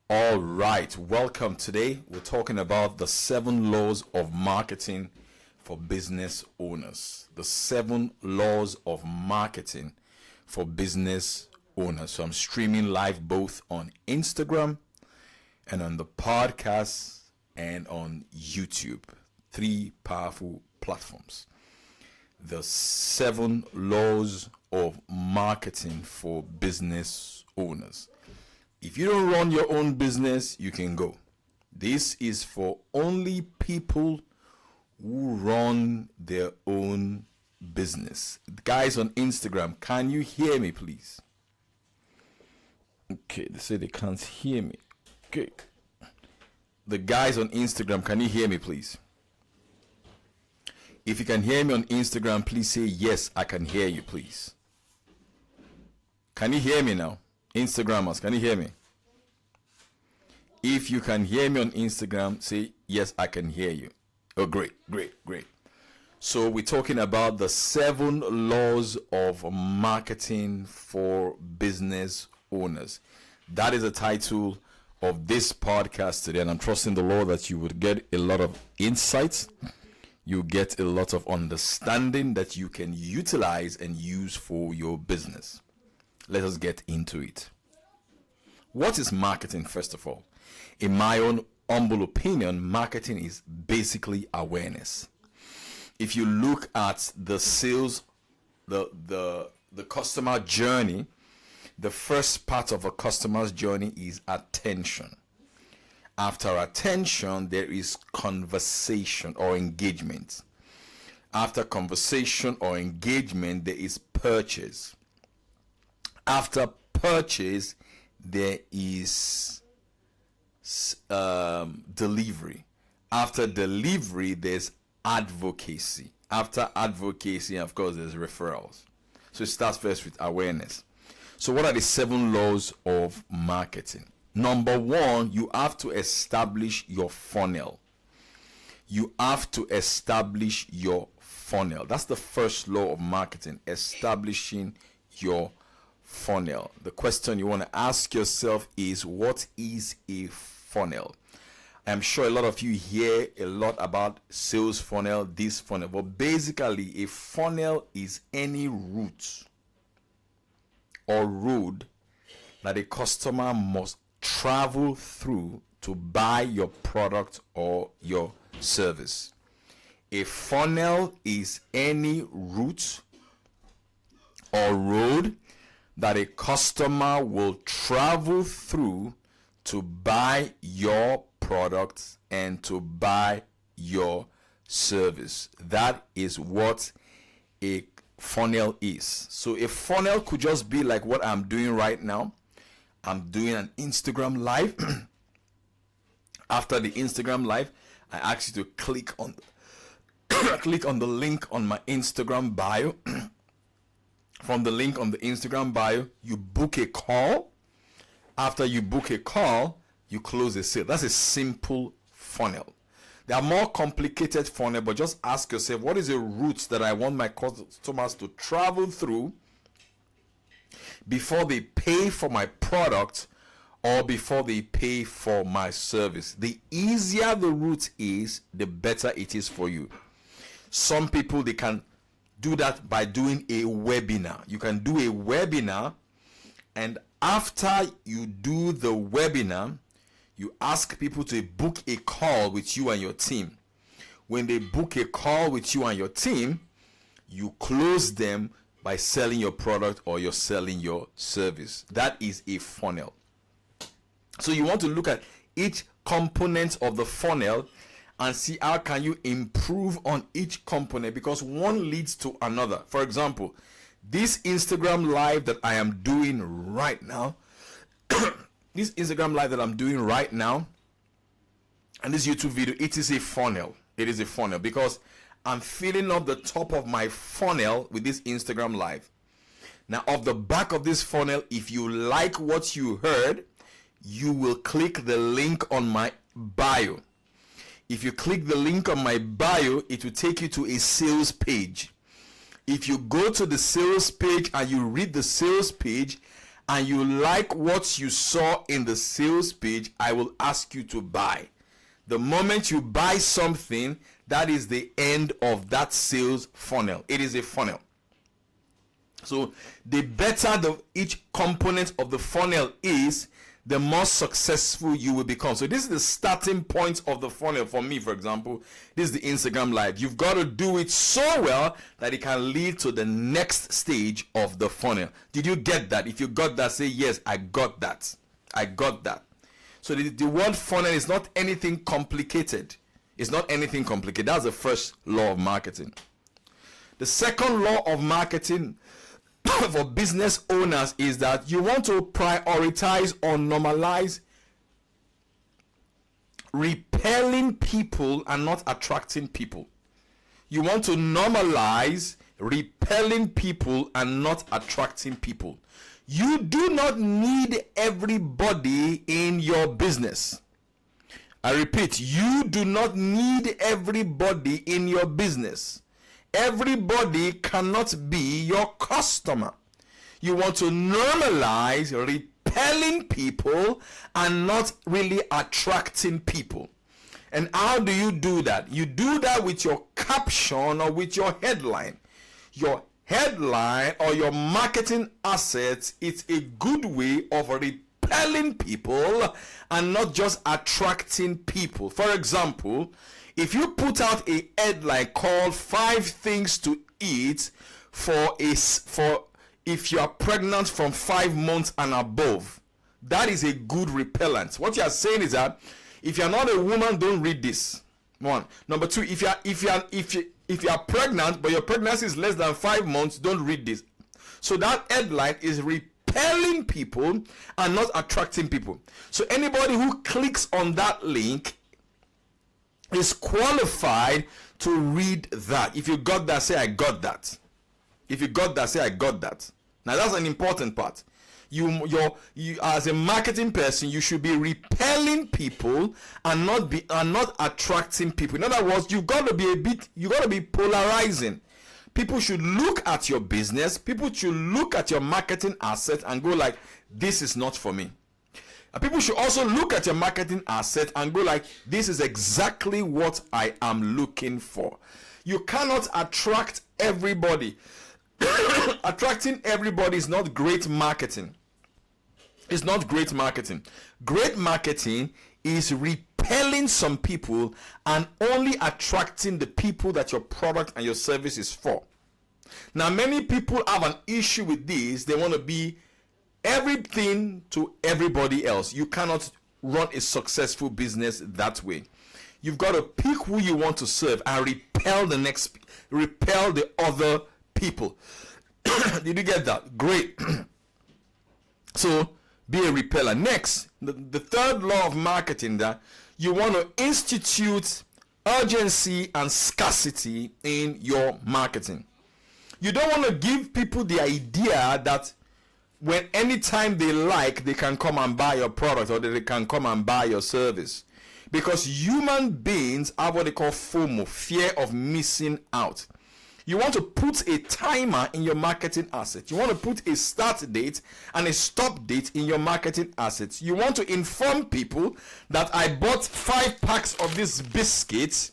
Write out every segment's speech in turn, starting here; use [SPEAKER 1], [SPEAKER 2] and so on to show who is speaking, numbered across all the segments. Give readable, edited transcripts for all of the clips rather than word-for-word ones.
[SPEAKER 1] All right, welcome. Today we're talking about the 7 laws of marketing for business owners. The 7 laws of marketing for business owners. So I'm streaming live both on Instagram and on the podcast and on YouTube. 3 powerful platforms. The 7 laws of marketing for business owners. If you don't run your own business, you can go. This is for only people who run their own business. Guys on Instagram, can you hear me, please? Okay, they say they can't hear me. Okay. The guys on Instagram, can you hear me, please? If you can hear me on Instagram, please say yes, I can hear you, please. Can you hear me now? Instagrammers, can you hear me? If you can hear me on Instagram, say yes, I can hear you. Oh, great. So we're talking about the 7 laws of marketing for business owners. That is the title of this podcast today, and I'm trusting the Lord that you would get a lot of insights. You get a lot of understanding that you can utilize and use for your business. Let us get into it. What is marketing, first of all? In my own humble opinion, marketing is basically awareness. If you look at the sales, the customer journey, the first part of a customer's journey is attention. After attention, there is conversation or engagement. After conversation or engagement, there is purchase. After purchase, there is delivery. After delivery, there's advocacy. After advocacy, of course, there's referrals. So it starts first with awareness. So what are the 7 laws of marketing? Number 1, you have to establish your funnel. You have to establish your funnel. That's the first law of marketing, establishing your funnel. The question you want to ask yourself is, what is a funnel? I'm sure a lot of you hear a lot about sales funnel, this funnel, but basically a funnel is any route or road that a customer must travel through to buy your product or your service. A funnel is any route or road that a customer will travel through to buy your product and to buy your service. That is what a funnel is. So a funnel could just be like what I'm doing right now. I'm doing an Instagram live. After the Instagram live, I ask you to click on the link on my Instagram bio. From the link on the Instagram bio, you book a call. After you book a call, you close a sale. That's a simple funnel. There are more complicated funnel, but just ask yourself, what is the route that I want my customers to travel through before they pay for my product or before they pay for my service? The easier the route is, the better it is for you. Some people, they can do that by doing a webinar. You can do a webinar, and after you do the webinar, you ask people to book a call with you and your team. When they book a call with you and your team, you close them by selling your product or you're selling your service. That is a funnel. So you want to look at each component of the funnel and see how can you improve on each component, because one leads to another. For example, this Instagram live that I am doing right now, and this YouTube video, it is a funnel. It is a funnel because I'm filling up the top of my funnel with this Instagram live. Now, off the back of this funnel, if you like what you heard, you will click the link on my bio. If you click the link on my bio, it will take you to a sales page. If you go to the sales page and you read the sales page and you like what you saw in the sales page, I will ask you to buy. The moment you buy something, that is the end of that sales funnel. It is a funnel. So the better each component of the funnel is, the more successful you will become. So this is the starting point of the funnel. For me, for example, this is the Instagram Live. You've got to do it so well that it can lead to the next stage of the funnel. Did you get that? If you got that, say, yes, I got that. I got that. So the word funnel is not anything complicated. It's not anything complicated. That's the first law of marketing. The second law of marketing for business owners is that you want to prioritize or normalize repelling people and not attracting people. You want to normalize repelling people and not attracting people. You do not need everybody in your business. I repeat, you do not need everybody in your business. Everybody cannot be your customer. You want to normalize repelling people and not really attracting people. And how do you do that? You do that with your caption or with your headline. Your headline or your marketing assets is a good way of repelling people and not just attracting people. For example, if you put out a headline called 5 things to eat for if you are pregnant from 5 months and above, that is a good repellent. What you are saying is that if you are not a woman, don't read this. One. Number 2, if you are pregnant but your pregnancy is less than 5 months, don't read this. So that headline is repelling people and not attracting people. So anybody who clicks on that link is qualified to read that. If you got that, say I got that. If you got that, say I got that. Now that's an important part. You as a marketing person, you should be repelling people and not attracting people. In other words, you got to be polarizing. People should look at your business, people should look at your marketing asset and go like, this is not for me. People should also look at your marketing asset and go like, this is exactly what I am looking for. You cannot attract everybody. Attracting everybody is not great marketing. It's not great marketing. Great marketing is repelling some people and only attracting the people that your product and your service is for. Now, many people have an issue with this. They want to be everything to everybody else. You cannot run a successful business that way. You've got to pick who you want to serve and repel the other people. Did you get that? Great. So be a repeller. Next, the third law of marketing, that you want to institute urgency and scarcity in your marketing. You don't want to give people the idea that when anytime they like, they can come and buy your product or they can come and buy your service. Because human beings have what they call FOMO, fear of missing out. You want to put a timer in your marketing assets. You want to put a start date and a stop date in your marketing assets. You want to inform people that I bought 5 packs of these biscuits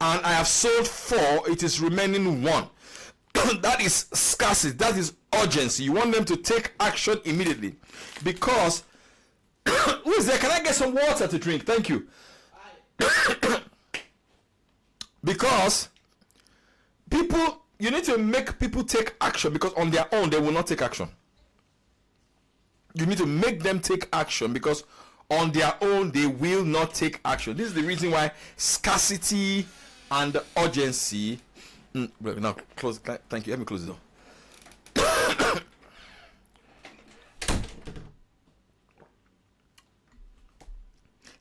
[SPEAKER 1] and I have sold 4. It is remaining 1. That is scarcity. That is urgency. You want them to take action immediately. Because who is there? Can I get some water to drink? Thank you. Because you need to make people take action, because on their own they will not take action. You need to make them take action, because on their own they will not take action. This is the reason why scarcity and urgency. Now close. Thank you. Let me close the door.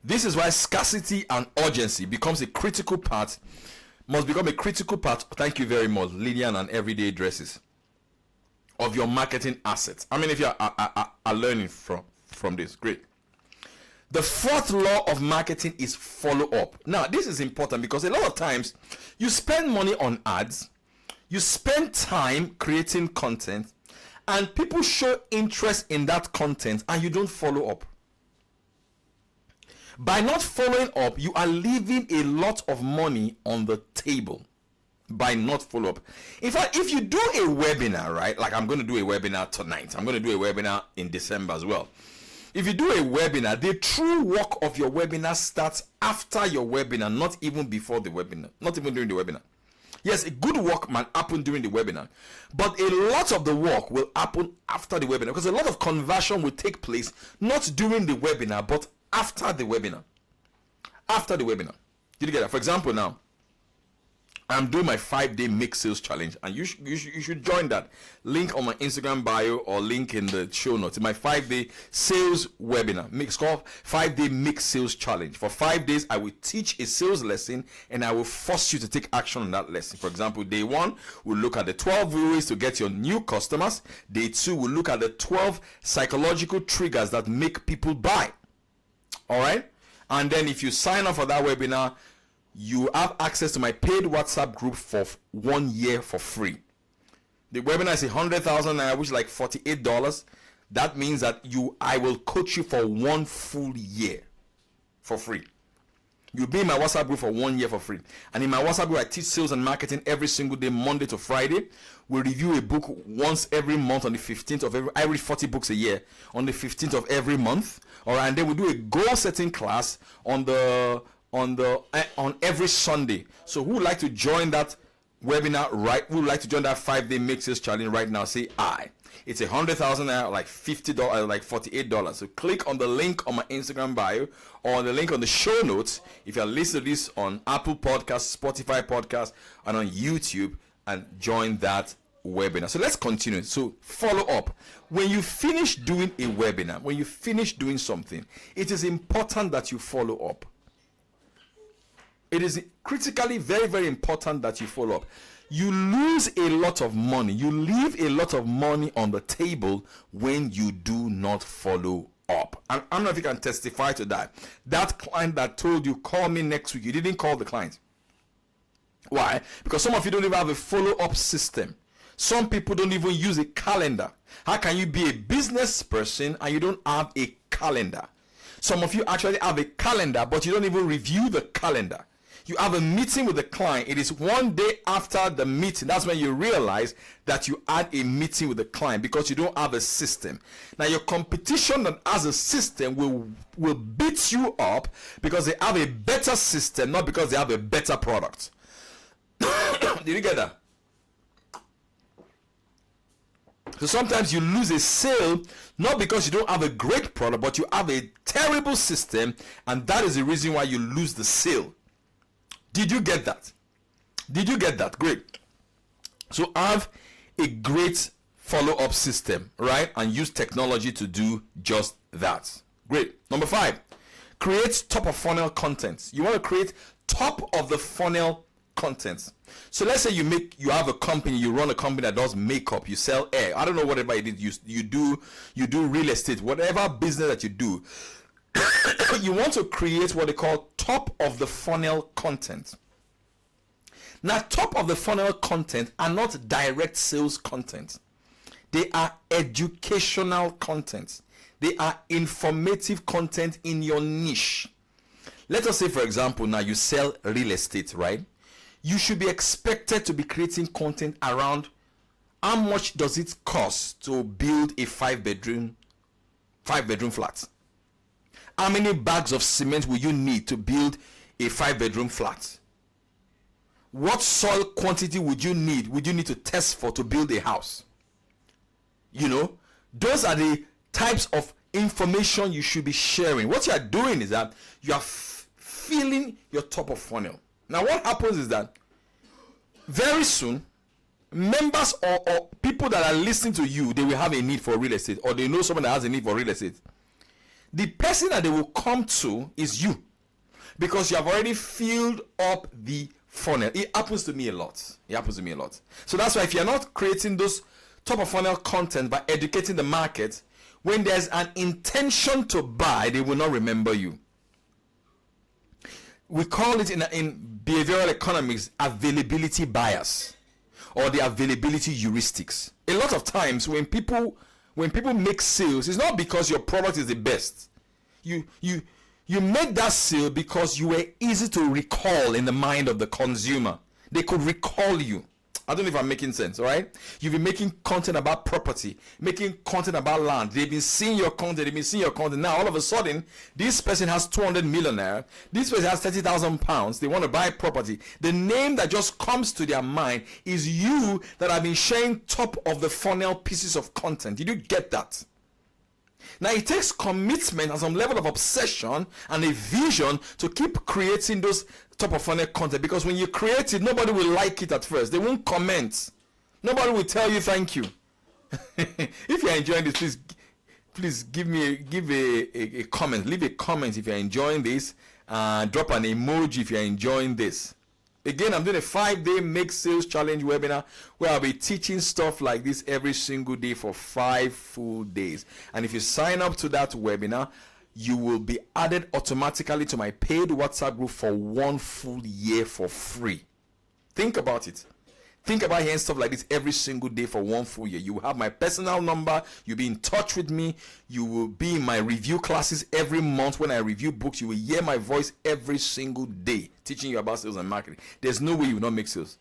[SPEAKER 1] This is why scarcity and urgency must become a critical part. Thank you very much, Lillian, and everyday dresses of your marketing assets. I mean, if you are learning from this, great. The fourth law of marketing is follow up. Now, this is important because a lot of times you spend money on ads, you spend time creating content, and people show interest in that content and you don't follow up. By not following up, you are leaving a lot of money on the table. By not follow up. In fact, if you do a webinar, right, like I'm going to do a webinar tonight, I'm going to do a webinar in December as well. If you do a webinar, the true work of your webinar starts after your webinar, not even before the webinar, not even during the webinar. Yes, a good work might happen during the webinar, but a lot of the work will happen after the webinar, because a lot of conversion will take place not during the webinar, but after the webinar. After the webinar. Did you get that? For example, now I'm doing my 5-day make sales challenge, and you should join that. Link on my Instagram bio or link in the show notes. My 5-day sales webinar. It's called 5-day make sales challenge. For 5 days, I will teach a sales lesson and I will force you to take action on that lesson. For example, day 1, we'll look at the 12 ways to get your new customers. Day 2, we'll look at the 12 psychological triggers that make people buy. All right? And then if you sign up for that webinar, you have access to my paid WhatsApp group for 1 year for free. The webinar is 100,000 naira, which is like $48. That means that I will coach you for 1 full year for free. You'll be in my WhatsApp group for 1 year for free. And in my WhatsApp group, I teach sales and marketing every single day, Monday to Friday. We review a book once every month on the 15th of every. I read 40 books a year on the 15th of every month. All right, and then we do a goal setting class on every Sunday. So who would like to join that webinar, right? Who would like to join that 5-day make sales challenge right now? Say I. It's 100,000 naira, like $50, like $48. So click on the link on my Instagram bio or the link on the show notes if you're listening to this on Apple Podcasts, Spotify Podcasts, and on YouTube, and join that webinar. So let's continue. So follow up. When you finish doing a webinar, when you finish doing something, it is important that you follow up. It is critically very, very important that you follow up. You lose a lot of money. You leave a lot of money on the table when you do not follow up. And I don't know if you can testify to that. That client that told you, call me next week, you didn't call the client. Why? Because some of you don't even have a follow-up system. Some people don't even use a calendar. How can you be a business person and you don't have a calendar? Some of you actually have a calendar, but you don't even review the calendar. You have a meeting with the client. It is 1 day after the meeting. That's when you realize that you had a meeting with the client, because you don't have a system. Now, your competition that has a system will beat you up because they have a better system, not because they have a better product. Did you get that? So sometimes you lose a sale not because you don't have a great product, but you have a terrible system, and that is the reason why you lose the sale. Did you get that? Did you get that? Great. So have a great follow-up system, right? And use technology to do just that. Great. Number 5, create top of funnel content. You want to create top of the funnel content. So let's say you have a company, you run a company that does makeup, you sell hair. I don't know whatever it is you do real estate, whatever business that you do. You want to create what they call top of the funnel content. Now, top of the funnel content are not direct sales content. They are educational content. They are informative content in your niche. Let us say, for example, now you sell real estate, right? You should be expected to be creating content around how much does it cost to build a 5-bedroom flat. How many bags of cement will you need to build a 5-bedroom flat? What soil quantity would you need to test for to build a house? You know, those are the types of information you should be sharing. What you are doing is that you are filling your top of funnel. Now, what happens is that very soon, members or people that are listening to you, they will have a need for real estate, or they know someone that has a need for real estate. The person that they will come to is you, because you have already filled up the funnel. It happens to me a lot. So that's why if you're not creating those top of funnel content by educating the market, when there's an intention to buy, they will not remember you. We call it in behavioral economics availability bias. or the availability heuristics. A lot of times when people make sales, it's not because your product is the best. You made that sale because you were easy to recall in the mind of the consumer. They could recall you. I don't know if I'm making sense, all right? You've been making content about property, making content about land. They've been seeing your content. Now, all of a sudden, this person has 200 million naira. This person has 30,000 pounds. They want to buy property. The name that just comes to their mind is you that have been sharing top of the funnel pieces of content. Did you get that? Now, it takes commitment and some level of obsession and a vision to keep creating those top of funnel content, because when you create it, nobody will like it at first. They won't comment. Nobody will tell you thank you. If you're enjoying this, please give a comment. Leave a comment if you're enjoying this. Drop an emoji if you're enjoying this. Again, I'm doing a 5-day Make Sales Challenge webinar where I'll be teaching stuff like this every single day for 5 full days. And if you sign up to that webinar, you will be added automatically to my paid WhatsApp group for 1 full year for free. Think about it. Think about hearing stuff like this every single day for 1 full year. You will have my personal number. You'll be in touch with me. You will be in my review classes every month. When I review books, you will hear my voice every single day, teaching you about sales and marketing. There's no way you will not make sales.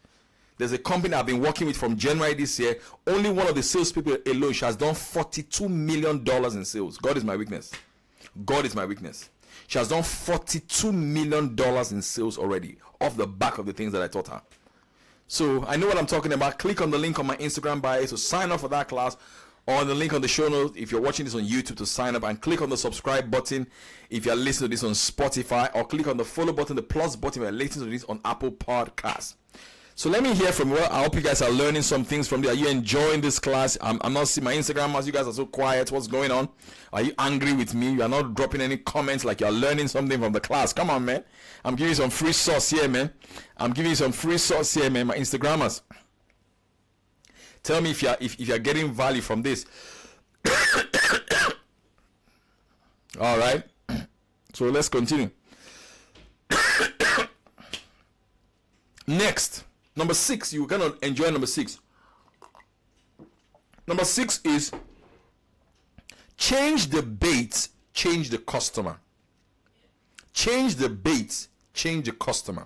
[SPEAKER 1] There's a company I've been working with from January this year. Only one of the salespeople alone, she has done $42 million in sales. God is my weakness. God is my weakness. She has done $42 million in sales already off the back of the things that I taught her. So I know what I'm talking about. Click on the link on my Instagram bio to sign up for that class, or the link on the show notes if you're watching this on YouTube to sign up, and click on the subscribe button if you're listening to this on Spotify, or click on the follow button, the plus button if you're listening to this on Apple Podcasts. So let me hear from you. I hope you guys are learning some things from there. Are you enjoying this class? I'm not seeing my Instagram as you guys are so quiet. What's going on? Are you angry with me? You are not dropping any comments like you're learning something from the class. Come on, man. I'm giving you some free sauce here, man. My Instagrammers. Tell me if you're getting value from this. All right. So let's continue. Next. Number 6, you're going to enjoy number 6. Number 6 is change the bait, change the customer. Change the bait, change the customer.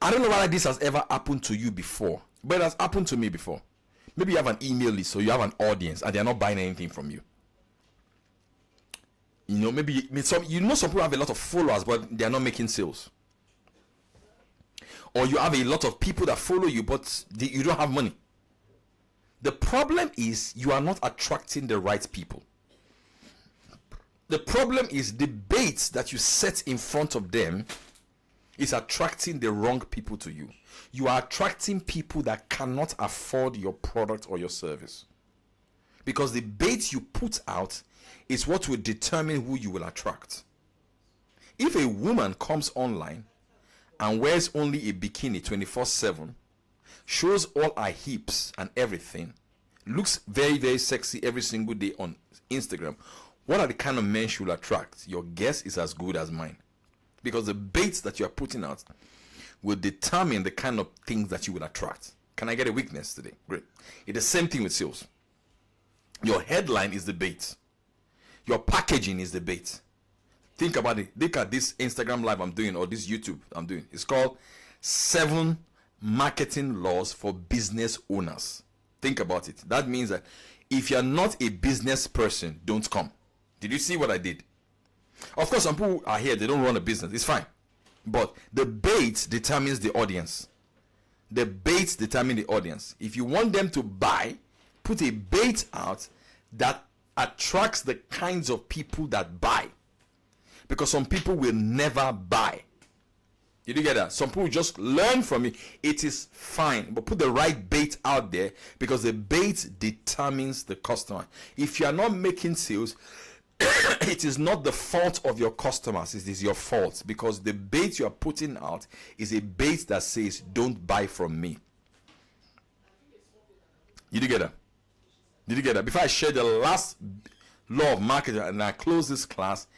[SPEAKER 1] I don't know whether this has ever happened to you before, but it has happened to me before. Maybe you have an email list, or you have an audience, and they're not buying anything from you. You know, maybe some people have a lot of followers, but they're not making sales. Or you have a lot of people that follow you, but you don't have money. The problem is you are not attracting the right people. The problem is the bait that you set in front of them is attracting the wrong people to you. You are attracting people that cannot afford your product or your service. Because the bait you put out is what will determine who you will attract. If a woman comes online and wears only a bikini 24/7, shows all her hips and everything, looks very, very sexy every single day on Instagram, what are the kind of men she will attract? Your guess is as good as mine. Because the baits that you are putting out will determine the kind of things that you will attract. Can I get a witness today? Great. It's the same thing with sales. Your headline is the bait. Your packaging is the bait. Think about it. Look at this Instagram live I'm doing, or this YouTube I'm doing. It's called 7 Marketing Laws for Business Owners. Think about it. That means that if you're not a business person, don't come. Did you see what I did? Of course, some people are here, they don't run a business. It's fine. But the bait determines the audience. The bait determines the audience. If you want them to buy, put a bait out that attracts the kinds of people that buy. Because some people will never buy. Did you get that? Some people just learn from it. It is fine. But put the right bait out there, because the bait determines the customer. If you are not making sales, it is not the fault of your customers. It is your fault. Because the bait you are putting out is a bait that says, don't buy from me. Did you get that? Did you get that? Before I share the last law of marketing and I close this class,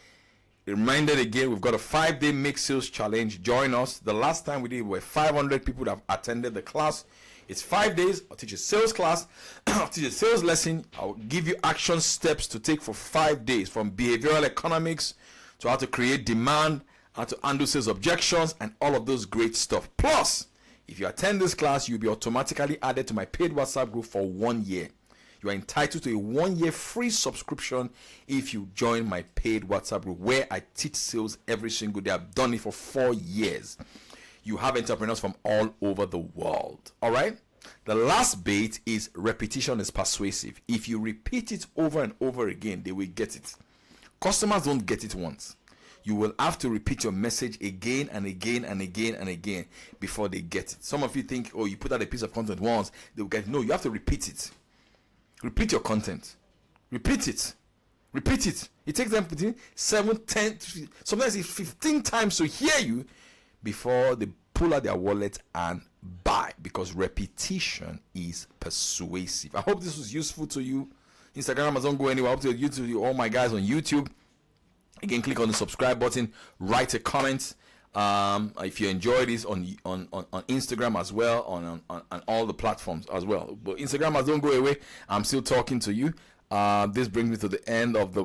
[SPEAKER 1] reminded again, we've got a 5-day Make Sales Challenge. Join us. The last time we did, were 500 people that have attended the class. It's 5 days. I'll teach a sales class. I'll teach a sales lesson. I'll give you action steps to take for 5 days, from behavioral economics to how to create demand, how to handle sales objections, and all of those great stuff. Plus, if you attend this class, you'll be automatically added to my paid WhatsApp group for 1 year. You are entitled to a 1 year free subscription if you join my paid WhatsApp group, where I teach sales every single day. I've done it for 4 years. You have entrepreneurs from all over the world. All right. The last bit is repetition is persuasive. If you repeat it over and over again, they will get it. Customers don't get it once. You will have to repeat your message again and again and again and again before they get it. Some of you think, oh, you put out a piece of content once, they will get it. No, you have to repeat it. Repeat your content. Repeat it. Repeat it. It takes them between 7, 10, sometimes it's 15 times to hear you before they pull out their wallet and buy, because repetition is persuasive. I hope this was useful to you. Instagram doesn't go anywhere. Up to YouTube, all my guys on YouTube. Again, click on the subscribe button, write a comment. If you enjoy this on Instagram as well, on all the platforms as well. But Instagram don't go away. I'm still talking to you. This brings me to the end of the